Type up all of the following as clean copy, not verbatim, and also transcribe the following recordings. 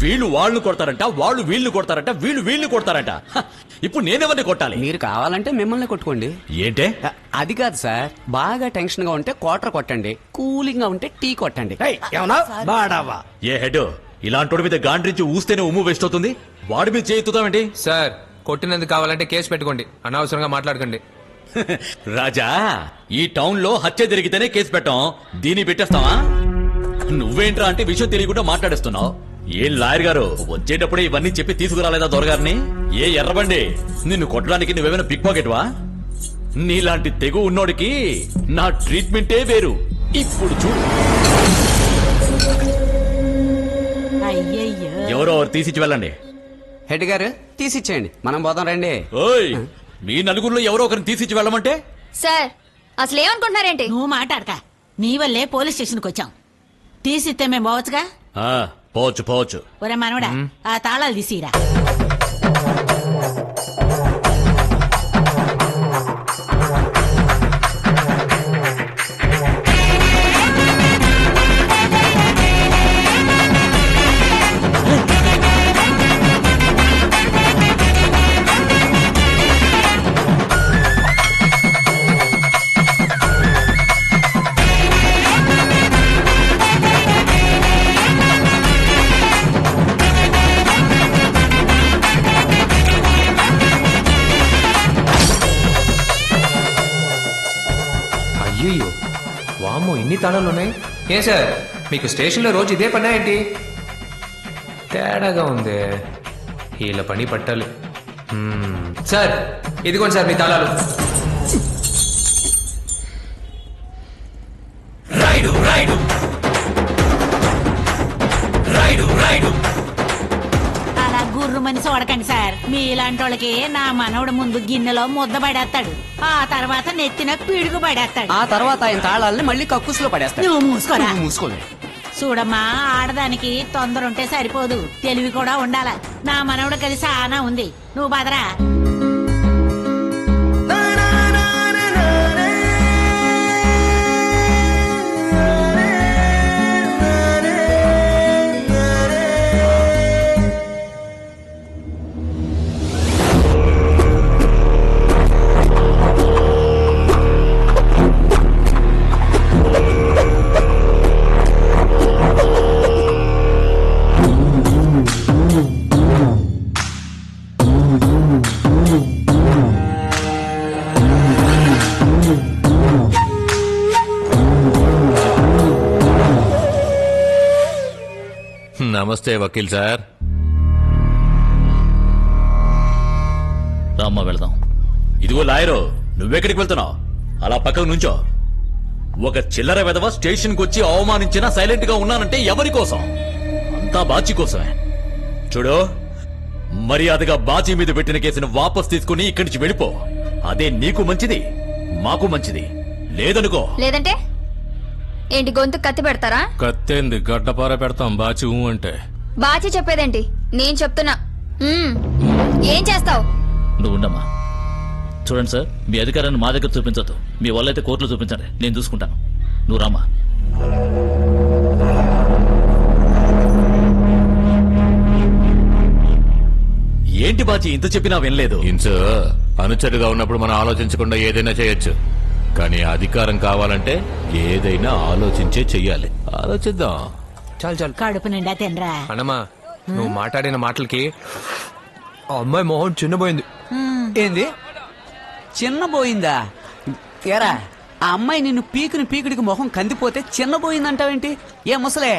వీళ్ళు వాళ్ళు కొడతారంట, వాళ్ళు వీళ్ళు కొడతారంట, వీళ్ళు వీళ్ళు కొడతారంట. ఇప్పుడు నేనెవరిని కొట్టాలి? మీరు కావాలంటే మిమ్మల్ని కొట్టుకోండి. ఏంటే? అది కాదు సార్, బాగా టెన్షన్ గా ఉంటే క్వార్టర్ కొట్టండి, కూలింగ్ గా ఉంటే టీ కొట్టండి. ఏ హెడ్, ఇలాంటి మీద గాండ్రించి ఊస్తేనే ఉమ్ము వేస్ట్ అవుతుంది. వాడి మీద చేయిద్దామేంటి? సార్ కొట్టినందుకు కావాలంటే కేసు పెట్టుకోండి, అనవసరంగా మాట్లాడకండి. రాజా, ఈ టౌన్ లో హత్య జరిగితేనే కేసు పెట్టాం, దీన్ని పెట్టేస్తావా? నువ్వేంట్రా అంటే విషయం తెలియకుండా మాట్లాడేస్తున్నావు. ఏం లాయర్ గారు, వచ్చేటప్పుడే ఇవన్నీ చెప్పి తీసుకురాలేదా దొరగారిని? ఏ ఎర్రబండి, నిన్ను కొట్టడానికి నువ్వేమైనా పిక్ పాకెట్వా? నీలాంటి తెగు ఉన్నోడికి నా ట్రీట్మెంటే వేరు. ఇప్పుడు చూడు, ఎవరో తీసిచ్చి వెళ్ళండి. హెడ్ గారు తీసిచ్చేయండి, మనం పోదాం రండి. ఓయ్, మీ నలుగురిలో ఎవరో ఒకరిని తీసిచ్చి వెళ్ళమంటే? సార్ అసలు ఏమనుకుంటున్నారేంటి? నువ్వు మాట్లాడక, నీ వల్లే పోలీస్ స్టేషన్కి వచ్చాం. తీసిస్తే మేము పోవచ్చుగా. పోవచ్చు పోవచ్చు. ఒరే మనవడా, ఆ తాళాలు తీసిరా. అయ్యో వామ్మో, ఇన్ని తాళాలు ఉన్నాయి. ఏ సార్, మీకు స్టేషన్లో రోజు ఇదే పనా ఏంటి? తేడాగా ఉంది. వీళ్ళ పని పట్టాలి. సార్ ఇదిగోండి సార్ మీ తాళాలు. Ride ride ride ride. అలా గుర్రు మనిషి చూడకండి సార్. మీ ఇలాంటి వాళ్ళకి నా మనవడు ముందు గిన్నెలో ముద్ద పడేస్తాడు, ఆ తర్వాత నెత్తిన పిడుగు పడేస్తాడు, ఆ తర్వాత ఆయన తాళాలని మళ్ళీ కక్కుసులో పడేస్తాడు. నువ్వు మూసుకోరా. మూసుకోలే. చూడమ్మా, ఆడదానికి తొందర ఉంటే సరిపోదు, తెలివి కూడా ఉండాల. నా మనవడు కలిసి చాలా ఉంది, నువ్వు బదరా. నమస్తే వకీల్ సార్. రామ్మా వెళదాం. ఇదిగో లాయరు, నువ్వెక్కడికి వెళ్తున్నావు? అలా పక్కకు నుంచో. ఒక చిల్లర వెధవ స్టేషన్ కు వచ్చి అవమానించినా సైలెంట్ గా ఉన్నానంటే ఎవరి కోసం? అంతా బాచి కోసమే. చూడు, మర్యాదగా బాచి మీద పెట్టిన కేసును వాపస్ తీసుకుని ఇక్కడి నుంచి వెళ్ళిపో. అదే నీకు మంచిది, మాకు మంచిది. లేదనుకో. లేదంటే ఏంటి, గొంతు కత్తి పెడతారా? కత్తేంది, గడ్డపార పెడతాం బాచి అంటే. బాచి చెప్పేదేంటి? నేను చెప్తున్నా. ఏం చేస్తావు? నువ్వు ఉండమ్మా. చూడండి సార్, మీ అధికారాన్ని మా దగ్గర చూపించద్దు. మీ వాళ్ళైతే కోర్టులో చూపించండి, నేను చూసుకుంటాను. నువ్వు రామ్మా. ఏంటి బాచి ఇంత చెప్పినా వినలేదు? ఇంచు అనుచరుగా ఉన్నప్పుడు మనం ఆలోచించకుండా ఏదైనా చేయొచ్చు, కానీ అధికారం కావాలంటే ఏదైనా ఆలోచించే చెయ్యాలి. ఆలోచిద్దాం. చాలు చాలు, కడుపు నిండా తినరా. అన్నమా, నువ్వు మాట్లాడిన మాటలకి ఆ అమ్మాయి మొహం చిన్నపోయింది. ఏంది చిన్నబోయిందా? ఏరా, ఆ అమ్మాయి నిన్ను పీకుడికి మొహం కందిపోతే చిన్నబోయిందంటావేంటి? ఏ ముసలే,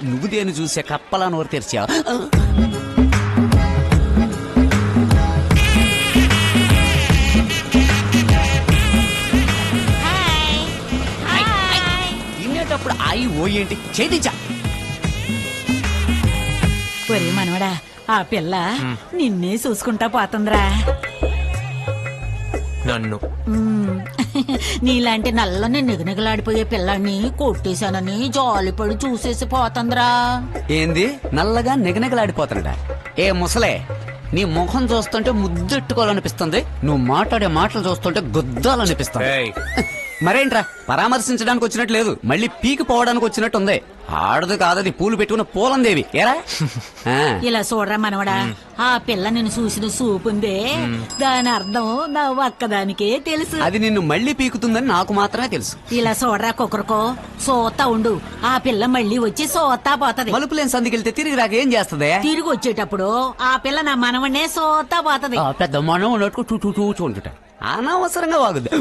నువ్వు దేని చూసే కప్పలా నోరు తెరిచావు? తినేటప్పుడు ఆయి ఓ ఏంటి చేయించా. ఒరే మనవడా, ఆ పిల్ల నిన్నే చూసుకుంటా పోతుందిరా. నన్ను నీలాంటి నల్లని నిగనిగలాడిపోయే పిల్లాన్ని కొట్టేశానని జాలిపడి చూసేసి పోతుందిరా. ఏంది నల్లగా నిగనిగలాడిపోతున్నాడా? ఏ ముసలే, నీ ముఖం చూస్తుంటే ముద్దెట్టుకోవాలనిపిస్తుంది, నువ్వు మాట్లాడే మాటలు చూస్తుంటే గుద్దాలనిపిస్తుంది. మరేంట్రా పరామర్శించడానికి వచ్చినట్టు లేదు, మళ్ళీ పీకి పోవడానికి వచ్చినట్టు ఉంది. ఆడదు కాదది పూలు పెట్టుకున్న పూలందేవి ఏరా. ఆ, ఇలా చూడరా మనవడా, ఆ పిల్ల నిన్ను చూసిన చూపుందే, దాని అర్థం నా ఒక్కదానికే తెలుసు. అది నిన్ను మళ్ళీ పీకుతుందని నాకు మాత్రమే తెలుసు. ఇలా చూడరా కుక్కరుకో, సోతా ఉండు, ఆ పిల్ల మళ్ళీ వచ్చి సోతా పోతది. మలుపులేని సందికెళ్తే తిరిగి రాక ఏం చేస్తుంది? తిరిగి వచ్చేటప్పుడు ఆ పిల్ల నా మనవనే సోతా పోతది. ఆ పెద్ద మనం ఉన్నట్టు చూచుకుంటుట అనవసరంగా వాగుద్ది.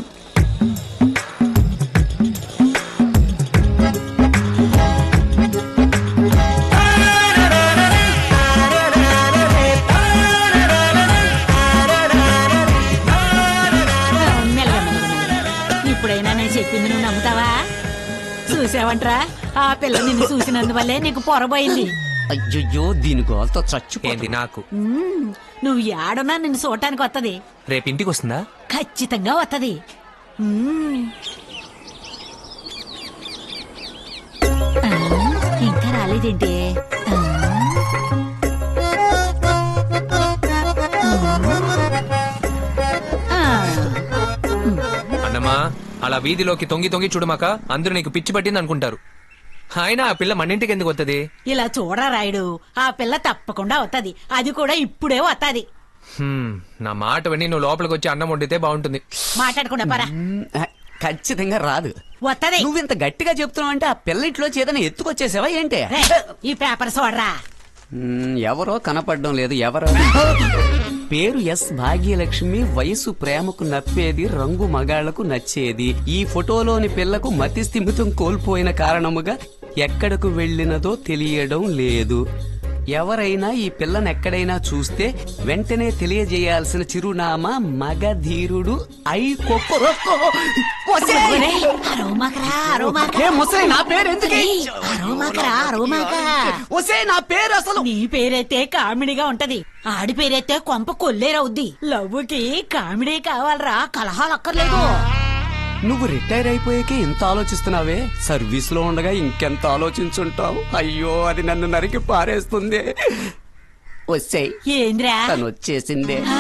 మెల్లగా, ఇప్పుడైనా నేను చెప్పింది నువ్వు నమ్ముతావా? చూసావంట్రా, ఆ పిల్ల నిన్ను చూసినందువల్లే నీకు పొరబోయింది. అయ్యో దీని గోల్తో చచ్చు. ఏంది నాకు? నువ్వు ఏడున్నా నిన్ను చూడటానికి వత్తది. రేపు ఇంటికి వస్తుందా? ఖచ్చితంగా వత్తది. ఆ, ఇంకా రాలేదేంటి? అన్నమా, అలా వీధిలోకి తొంగి తొంగి చూడమాక, అందరూ నీకు పిచ్చి పట్టింది అనుకుంటారు. అయినా ఆ పిల్ల మన ఇంటికి ఎందుకు వస్తుంది? ఇలా చూడరా రాయుడు, ఆ పిల్ల తప్పకుండా వత్తది, అది కూడా ఇప్పుడే వత్తది. నా మాట విని నువ్వు లోపలికి వచ్చి అన్నం వండితే బాగుంటుంది. మాట్లాడకుండా పరా. ఖచ్చితంగా రాదు. వత్తది. నువ్వింత గట్టిగా చెప్తున్నావు అంటే ఆ పిల్ల ఇంట్లో చేతన ఎత్తుకొచ్చేసావా ఏంటి? రే, ఈ పేపర్ చూడరా. ఎవరో కనపడడం లేదు. ఎవరో పేరు ఎస్ భాగ్యలక్ష్మి, వయసు ప్రేమకు నప్పేది, రంగు మగాళ్లకు నచ్చేది. ఈ ఫోటోలోని పిల్లకు మతి స్థిమితం కోల్పోయిన కారణముగా ఎక్కడకు వెళ్ళినదో తెలియడం లేదు. ఎవరైనా ఈ పిల్లను ఎక్కడైనా చూస్తే వెంటనే తెలియజేయాల్సిన చిరునామా మగధీరుడు ఐ కొక్కరొక్కో. ఒరేయ్, అరవమాకరా, అరవమాక. నా పేరు ఎందుకు? ఏయ్, అరవమాకరా, అరవమాక. ఒసే నా పేరు అసలు. నీ పేరైతే కామెడీగా ఉంటది, ఆడి పేరైతే కొంప కొల్లేరవుద్ది. లవ్వుకి కామెడీ కావాలరా, కలహాలు అక్కర్లేదు. నువ్వు రిటైర్ అయిపోయాకే ఇంత ఆలోచిస్తున్నావే, సర్వీస్ లో ఉండగా ఇంకెంత ఆలోచించుంటావు. అయ్యో అది నన్ను నరికి పారేస్తుంది. వచ్చేయ్, ఏంద్రా? తను వచ్చేసిందే. ఆ,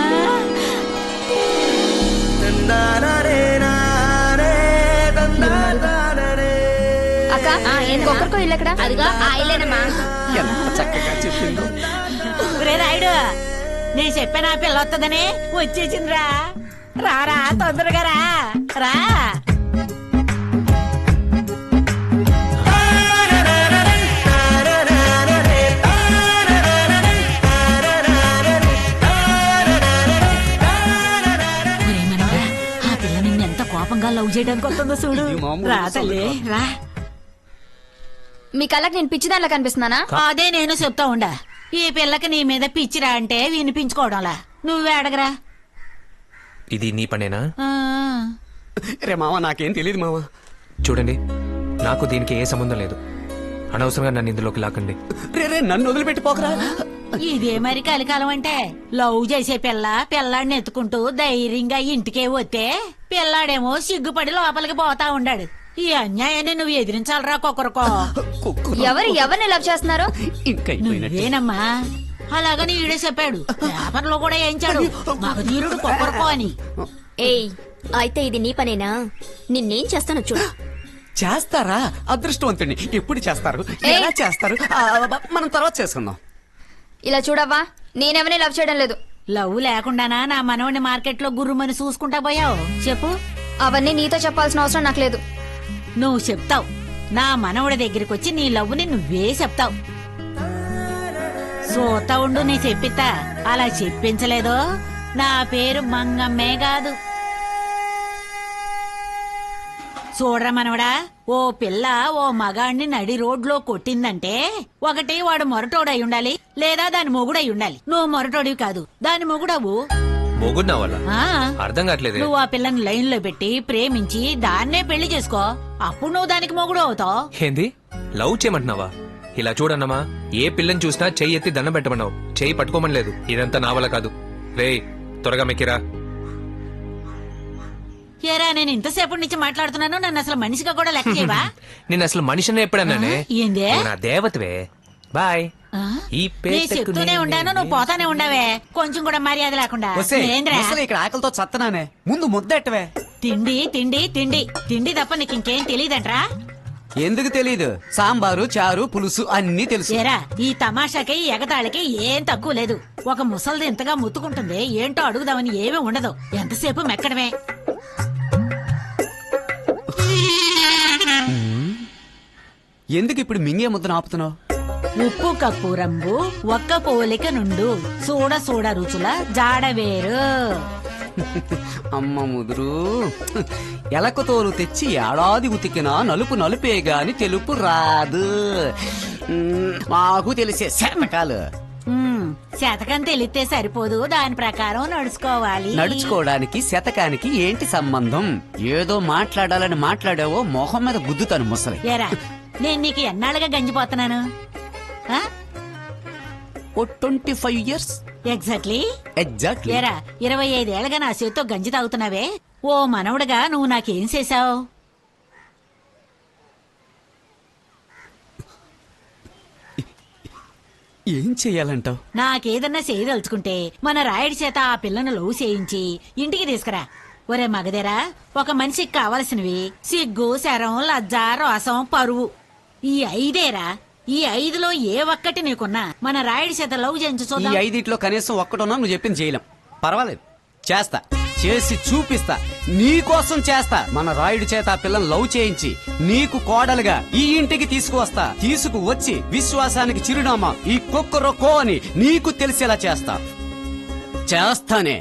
అక్క ఇంకొకరికో ఇల్లు ఎక్కడ? అదిగా ఆ ఇల్లేనమ్మా. ఎంత చక్కగా చెప్పిందో. ఒరే రాయుడు, నేను చెప్పాను ఆ పిల్ల వస్తుందని, వచ్చేసిందిరా. రారా, తొందరగా రా, రా. ఒరేయ్ మనవడా, ఆ పిల్ల నిన్ను ఎంత కోపంగా లవ్ చేయడానికి వస్తుందో చూడు. ఇది మామూలు రా తల్లి, రా. మీ కళ్ళకి నేను పిచ్చిదానిలా కనిపిస్తున్నానా? అదే నేను చెప్తా ఉండా, ఈ పిల్లకి నీ మీద పిచ్చిరా అంటే వినిపించుకోవడంలా. నువ్వే అడగరా. ఇది నీ పనేనా? ఆ. రే మామ, నాకేం తెలియదు మామ. చూడండి, నాకు దీనికి ఏ సంబంధం లేదు. అనవసరంగా నన్ను ఇందులోకి లాకండి. రే నన్ను వదిలిపెట్టిపోకరా. ఇదే మరి కలికాలం అంటే. లవ్ చేసే పిల్లాడిని ఎత్తుకుంటూ ధైర్యంగా ఇంటికే వస్తే, పిల్లాడేమో సిగ్గుపడి లోపలికి పోతా ఉండాడు. ఈ అన్యాయాన్ని నువ్వు ఎదిరించాలరా కొక్కరుకో. ఎవరిని లవ్ చేస్తున్నారు? ఇంకా నువ్వేనమ్మా, అలాగని ఈడే చెప్పాడు, పేపర్లో కూడా వేయించాడు, మగధీరుడు కొక్కరుకో అని. ఏయ్, అయితే ఇది నీ పనేనా? నిన్నేం చేస్తానో చూడు. చేస్తారా? అదృష్టవంతుడిని. ఎప్పుడు చేస్తారు? ఎలా చేస్తారు? మనం తర్వాత చేసుకుందాం. ఇలా చూడవ్వా, నేనెవరిని లవ్ చేయడం లేదు. లవ్ లేకుండానా నా మనవడిని మార్కెట్ లో గుర్రుమని చూసుకుంటా పోయావు? చెప్పు. అవన్నీ నీతో చెప్పాల్సిన అవసరం నాకు లేదు. నువ్వు చెప్తావు, నా మనవడి దగ్గరికి వచ్చి నీ లవ్వుని నువ్వే చెప్తావు. సోతా ఉండు, నీ చెప్పిస్తా. అలా చెప్పించలేదో నా పేరు మంగమ్మే కాదు. చూడరా మనవడా, ఓ పిల్ల ఓ మగాడిని నడి రోడ్లో కొట్టిందంటే, ఒకటి వాడు మొరటోడై ఉండాలి, లేదా దాని మొగుడై ఉండాలి. నువ్వు మొరటోడివి కాదు, దాని మొగుడవు. మొగుడు నా వల్ల ఆ, అర్థం కావట్లేదు. నువ్వు ఆ పిల్లని లైన్ లో పెట్టి ప్రేమించి దాన్నే పెళ్లి చేసుకో, అప్పుడు నువ్వు దానికి మొగుడు అవుతావు. ఏంది, లవ్ చేయమంటున్నావా? ఇలా చూడన్నమా, ఏ పిల్లని చూసినా చెయ్యి ఎత్తి దండం పెట్టమన్నావు, చెయ్యి పట్టుకోమని లేదు. ఇదంతా నా వల్ల కాదు. రేయ్, త్వరగా మెక్కిరా. ఏరా, నేను ఇంతసేపటి నుంచి మాట్లాడుతున్నాను, నన్ను అసలు మనిషిగా కూడా లెక్క చేయవా? నేను అసలు మనిషిని ఎప్పుడన్నానే? ఏందే? నువ్వు నా దేవతవే. బాయ్. ఆ? ఈ నేను పేటకు చెప్తూనే ఉండాను, నువ్వు పోతానే ఉండవే, కొంచెం కూడా మర్యాద లేకుండా. వస్తే ఏంద్రా? ఇక్కడ ఆకలితో చత్తనానే, ముందు ముద్దెట్టవే. తిండి తిండి తిండి తిండి తప్ప నీకు ఇంకేం తెలియదంట్రా? ఎందుకు తెలీదు? సాంబారు, చారు, పులుసు అన్నీ తెలుసు. ఏరా, ఈ తమాషాకి ఎగతాళికి ఏం తక్కువ లేదు. ఒక ముసలిది ఇంతగా ముత్తుకుంటుంది, ఏంటో అడుగుదామని ఏమీ ఉండదు. ఎంతసేపు మెక్కడమే. ఎందుకు ఇప్పుడు మింగే ముద్దను ఆపుతున్నావు? ఉప్పు కప్పు రంగు ఒక్క పోలిక నుండు చూడ చూడ రుచుల జాడవేరు. అమ్మ ముదురు, ఎలక తోలు తెచ్చి ఏడాది ఉతికినా నలుపు నలుపే గాని తెలుపు రాదు. మాకు తెలిసే శతకాలు. శతకం తెలిస్తే సరిపోదు, దాని ప్రకారం నడుచుకోవాలి. నడుచుకోవడానికి శతకానికి ఏంటి సంబంధం? ఏదో మాట్లాడాలని మాట్లాడావో మొహం మీద గుద్దుతాను ముసలి. ఏరా, నేను నీకు ఎన్నాళ్ళుగా గంజిపోతున్నాను? ఆ? ఓ 25 years. ఎగ్జాక్ట్లీ. ఎగ్జాక్ట్లీ. ఏరా, 25 ఏళ్ళగా నా చేతితో గంజి తాగుతున్నావే. ఓ మనవడుగా నువ్వు నాకేం చేశావు? ఏం చెయ్యాలంటావు? నాకేదన్నా చేయదలుచుకుంటే మన రాయుడి చేత ఆ పిల్లను లవ్ చేయించి ఇంటికి తీసుకురా. ఒరే మగదేరా, ఒక మనిషికి కావలసినవి సిగ్గు, శరం, లజ్జ, రోసం, పరువు. ఈ 5ఏరా. ఈ 5లో ఏ ఒక్కటి నీకున్నా మన రాయుడి చేత లవ్ చేయించు ఈ చూద్దాం. 5 ఒక్కటోన్నా నువ్వు చెప్పింది చేయలేం. పర్వాలేదు, చేస్తా, చేసి చూపిస్తా, నీకోసం చేస్తా. మన రాయుడి చేత ఆ పిల్లని లవ్ చేయించి నీకు కోడలుగా ఈ ఇంటికి తీసుకువస్తా. తీసుకువచ్చి విశ్వాసానికి చిరునామా ఈ కుక్కరొక్కో అని నీకు తెలిసేలా చేస్తానే.